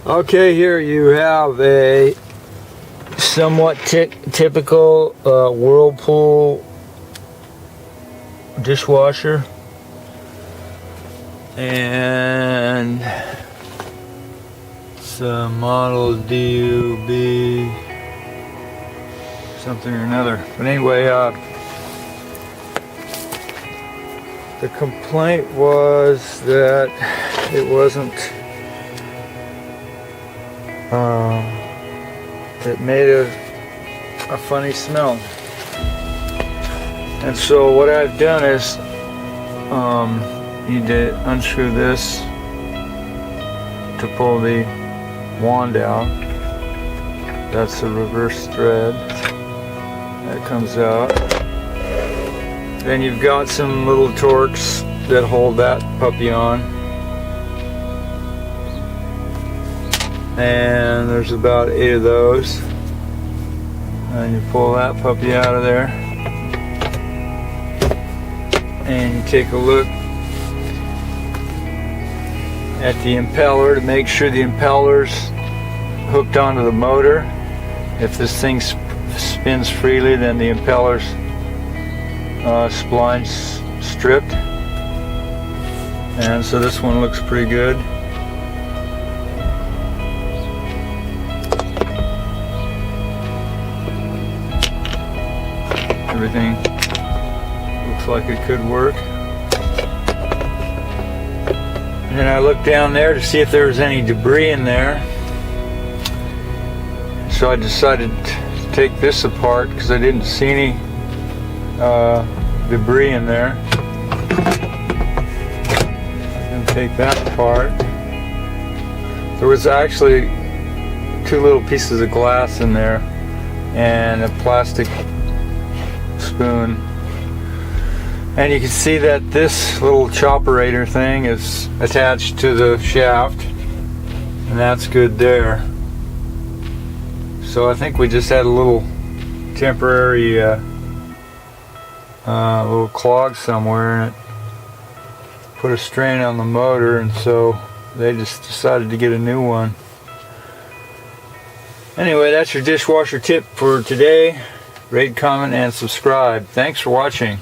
Okay, here you have a somewhat typical Whirlpool dishwasher, and it's a model DUB something or another. But anyway, the complaint was that it wasn't it made a funny smell. And so what I've done is you need to unscrew this to pull the wand out. That's the reverse thread that comes out. Then you've got some little Torx that hold that puppy on, and there's about 8 of those, and you pull that puppy out of there, and you take a look at the impeller to make sure the impeller's hooked onto the motor. If this thing spins freely, then the impeller's spline's stripped, and so this one looks pretty good. Everything looks like it could work. And then I looked down there to see if there was any debris in there, so I decided to take this apart because I didn't see any debris in there. And take that apart. There was actually 2 little pieces of glass in there and a plastic spoon. And you can see that this little chopperator thing is attached to the shaft, and that's good there. So I think we just had a little temporary little clog somewhere, and it put a strain on the motor, and so they just decided to get a new one. Anyway, that's your dishwasher tip for today. Rate, comment, and subscribe. Thanks for watching.